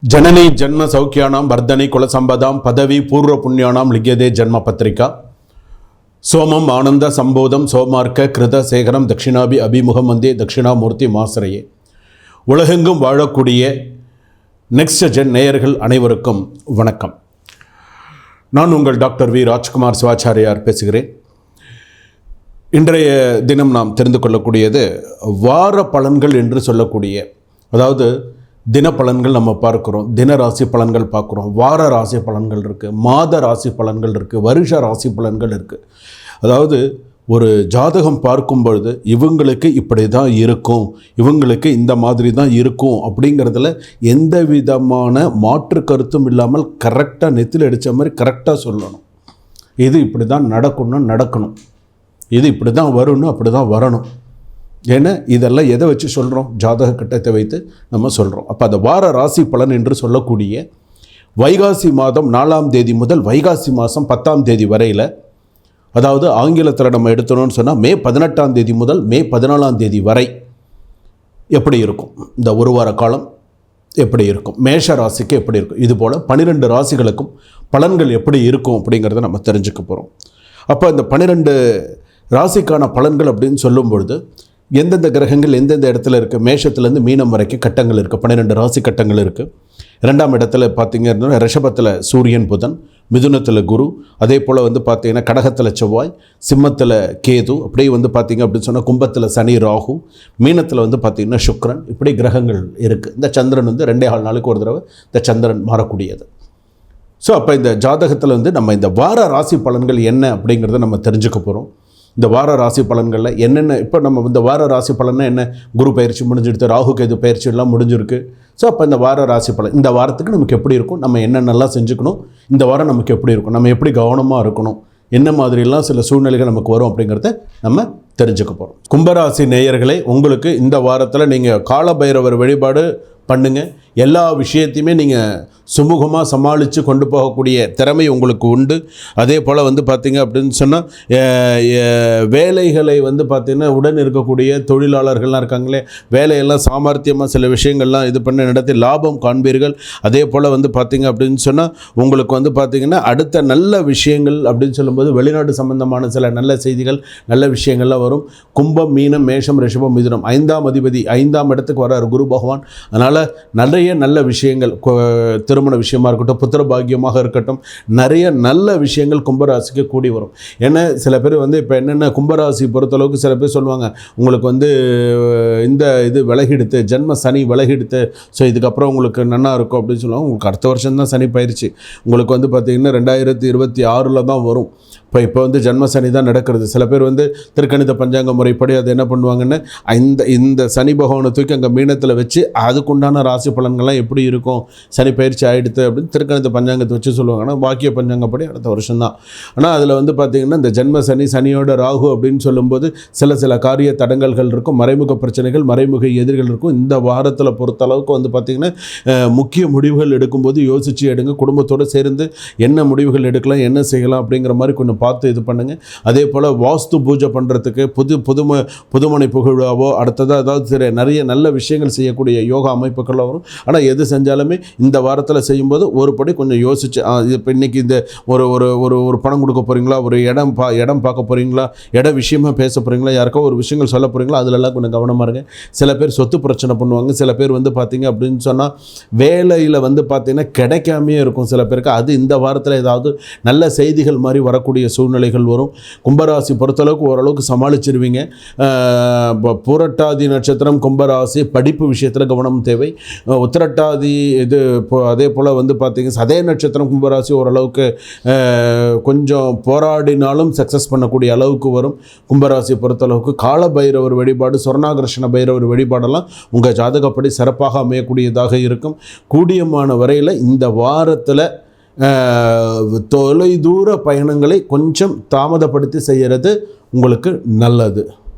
जननी जन्म सौख्यानां वर्धने कुलसंपदां पदवी पूर्व पुण्यानां लिख्यते जन्म पत्रिका सोमम आनंद संबोधम सोमार्क कृत சேகரம் दक्षिणाभि अभिमुखम वंदे दक्षिणामूर्ति मासரையே உலகெங்கும் வாழக்கூடிய நெக்ஸ்ட் ஜென் நேயர்கள் அனைவருக்கும் வணக்கம். நான் உங்கள் டாக்டர் வி ராஜ்குமார் சிவாச்சாரியார் பேசுகிறேன். இன்றைய தினம் நாம் தெரிந்து கொள்ளக்கூடியது வார பலன்கள் என்று சொல்லக்கூடிய, அதாவது தின பலன்கள் நம்ம பார்க்குறோம், தின ராசி பலன்கள் பார்க்குறோம், வார ராசி பலன்கள் இருக்குது, மாத ராசி பலன்கள் இருக்குது, வருஷ ராசி பலன்கள் இருக்குது. அதாவது ஒரு ஜாதகம் பார்க்கும் பொழுது இவங்களுக்கு இப்படி தான் இருக்கும், இவங்களுக்கு இந்த மாதிரி தான் இருக்கும் அப்படிங்கிறதுல எந்த விதமான மாற்று கருத்தும் இல்லாமல் கரெக்டாக நெத்தில் அடித்த மாதிரி கரெக்டாக சொல்லணும். இது இப்படி தான் நடக்கணும், இது இப்படி தான் வரணும், அப்படி தான் வரணும். ஏன்னா இதெல்லாம் எதை வச்சு சொல்கிறோம்? ஜாதக கட்டத்தை வைத்து நம்ம சொல்கிறோம். அப்போ அந்த வார ராசி பலன் என்று சொல்லக்கூடிய வைகாசி மாதம் 4ஆம் தேதி முதல் வைகாசி மாதம் 10ஆம் தேதி வரையில், அதாவது ஆங்கிலத்தில் நம்ம எடுத்தோம்னு சொன்னால் மே 18ஆம் தேதி முதல் மே 14ஆம் தேதி வரை எப்படி இருக்கும், இந்த ஒரு வார காலம் எப்படி இருக்கும், மேஷ ராசிக்கு எப்படி இருக்கும், இதுபோல் 12 ராசிகளுக்கும் பலன்கள் எப்படி இருக்கும் அப்படிங்கிறத நம்ம தெரிஞ்சுக்க போகிறோம். அப்போ இந்த 12 ராசிக்கான பலன்கள் அப்படின்னு சொல்லும் பொழுது எந்தெந்த கிரகங்கள் எந்தெந்த இடத்துல இருக்குது, மேஷத்துலேருந்து மீனம் வரைக்கும் கட்டங்கள் இருக்குது, 12 ராசி கட்டங்கள் இருக்குது. 2ஆம் இடத்துல பார்த்திங்கன்னா ரிஷபத்தில் சூரியன் புதன், மிதுனத்தில் குரு, அதே போல் பார்த்திங்கன்னா கடகத்தில் செவ்வாய், சிம்மத்தில் கேது, அப்படியே பார்த்திங்க அப்படின்னு சொன்னால் கும்பத்தில் சனி ராகு, மீனத்தில் பார்த்திங்கன்னா சுக்கிரன், இப்படி கிரகங்கள் இருக்குது. இந்த சந்திரன் 2.5 நாளுக்கு ஒரு தடவை இந்த சந்திரன் மாறக்கூடியது. ஸோ அப்போ இந்த ஜாதகத்தில் நம்ம இந்த வார ராசி பலன்கள் என்ன அப்படிங்கிறத நம்ம தெரிஞ்சுக்க போகிறோம். இந்த வார ராசி பலன்களில் என்னென்ன, இப்போ நம்ம இந்த வார ராசி பலன்னா என்ன, குரு பயிற்சி முடிஞ்சிடுது, ராகு கேது பயிற்சி எல்லாம் முடிஞ்சிருக்கு. ஸோ அப்போ இந்த வார ராசி பலன், இந்த வாரத்துக்கு நமக்கு எப்படி இருக்கும், நம்ம என்னென்னலாம் செஞ்சுக்கணும், இந்த வாரம் நமக்கு எப்படி இருக்கும், நம்ம எப்படி கவனமாக இருக்கணும், என்ன மாதிரிலாம் சில சூழ்நிலைகள் நமக்கு வரும் அப்படிங்கிறத நம்ம தெரிஞ்சுக்க போகிறோம். கும்பராசி நேயர்களே, உங்களுக்கு இந்த வாரத்தில் நீங்கள் கால பைரவர் வழிபாடு பண்ணுங்கள். எல்லா விஷயத்தையுமே நீங்கள் சுமூகமாக சமாளித்து கொண்டு போகக்கூடிய திறமை உங்களுக்கு உண்டு. அதே போல் பார்த்திங்க அப்படின்னு சொன்னால் வேலைகளை பார்த்திங்கன்னா உடன் இருக்கக்கூடிய தொழிலாளர்கள்லாம் இருக்காங்களே, வேலையெல்லாம் சாமர்த்தியமாக சில விஷயங்கள்லாம் இது பண்ணி நடத்தி லாபம் காண்பீர்கள். அதே போல் பார்த்திங்க அப்படின்னு சொன்னால் உங்களுக்கு பார்த்திங்கன்னா அடுத்த நல்ல விஷயங்கள் அப்படின்னு சொல்லும்போது வெளிநாடு சம்பந்தமான சில நல்ல செய்திகள், நல்ல விஷயங்கள்லாம் வரும். கும்பம், மீனம், மேஷம், ரிஷபம், மிதுனம், 5ஆம் அதிபதி 5ஆம் இடத்துக்கு வரார் குரு பகவான். அதனால் நிறைய நல்ல விஷயங்கள், திருமண விஷயமாக இருக்கட்டும், புத்திர பாக்கியமாக இருக்கட்டும், நிறைய நல்ல விஷயங்கள் கும்பராசிக்கு கூடி வரும். ஏன்னா சில பேர் இப்போ என்னென்ன கும்பராசி பொறுத்தளவுக்கு சில பேர் சொல்லுவாங்க, உங்களுக்கு இந்த இது விலகிடுத்து, ஜென்ம சனி விலகிடுத்து, ஸோ இதுக்கப்புறம் உங்களுக்கு நன்னா இருக்கும் அப்படின்னு சொல்லுவாங்க. உங்களுக்கு அடுத்த வருஷம் தான் சனி பயிற்சி, உங்களுக்கு பார்த்திங்கன்னா 2026 தான் வரும். இப்போ ஜென்ம சனி தான் நடக்கிறது. சில பேர் திருக்கணித பஞ்சாங்க முறைப்படி அது என்ன பண்ணுவாங்கன்னு, இந்த சனி பகவானை தூக்கி அங்கே மீனத்தில் வச்சு அதுக்குண்டான ராசி பலன்கள்லாம் எப்படி இருக்கும், சனி பயிற்சி ஆகிடுது அப்படின்னு திருக்கணித பஞ்சாங்கத்தை வச்சு சொல்லுவாங்க. ஆனால் வாக்கிய பஞ்சாங்கப்படி அடுத்த வருஷம் தான். ஆனால் அதில் பார்த்திங்கன்னா இந்த ஜென்ம சனி, சனியோட ராகு அப்படின்னு சொல்லும்போது சில காரிய தடங்கல்கள் இருக்கும், மறைமுக பிரச்சனைகள், மறைமுக எதிர்கள் இருக்கும். இந்த வாரத்தில் பொறுத்தளவுக்கு பார்த்திங்கன்னா முக்கிய முடிவுகள் எடுக்கும்போது யோசித்து எடுங்க. குடும்பத்தோடு சேர்ந்து என்ன முடிவுகள் எடுக்கலாம், என்ன செய்யலாம் அப்படிங்கிற மாதிரி கொஞ்சம் பார்த்து இது பண்ணுங்கள். அதே போல் வாஸ்து பூஜை பண்ணுறதுக்கு புதுமனை புகழாவோ அடுத்ததாக அதாவது நிறைய நல்ல விஷயங்கள் செய்யக்கூடிய யோகா அமைப்புகள் வரும். ஆனால் எது செஞ்சாலுமே இந்த வாரத்தில் செய்யும்போது ஒரு படி கொஞ்சம் யோசிச்சு, இப்போ இன்றைக்கி இந்த ஒரு ஒரு ஒரு பணம் கொடுக்க போகிறீங்களா, ஒரு இடம் பார்க்க போகிறீங்களா, விஷயமாக பேச போகிறீங்களா, யாருக்கோ ஒரு விஷயங்கள் சொல்ல போகிறீங்களா, அதிலெல்லாம் கொஞ்சம் கவனமாக இருங்க. சில பேர் சொத்து பிரச்சனை பண்ணுவாங்க. சில பேர் பார்த்திங்க அப்படின்னு சொன்னால் வேலையில் பார்த்திங்கன்னா கிடைக்காமே இருக்கும் சில பேருக்கு. அது இந்த வாரத்தில் ஏதாவது நல்ல செய்திகள் மாதிரி வரக்கூடிய சூழ்நிலைகள் வரும். கும்பராசி பொறுத்தளவுக்கு ஓரளவுக்கு சமாளிச்சிருவீங்க. பூரட்டாதி நட்சத்திரம் கும்பராசி, படிப்பு விஷயத்தில் கவனம் தேவை. உத்திரட்டாதி இது அதே போல் பார்த்திங்க சதய நட்சத்திரம் கும்பராசி ஓரளவுக்கு கொஞ்சம் போராடினாலும் சக்ஸஸ் பண்ணக்கூடிய அளவுக்கு வரும். கும்பராசி பொறுத்தளவுக்கு கால பைரவர் வழிபாடு, சொர்ணாகர்ஷண பைரவர் வழிபாடெல்லாம் உங்கள் ஜாதகப்படி சிறப்பாக அமையக்கூடியதாக இருக்கும். கூடியமான வரையில் இந்த வாரத்தில் தொலைதூர பயணங்களை கொஞ்சம் தாமதப்படுத்தி செய்கிறது உங்களுக்கு நல்லது.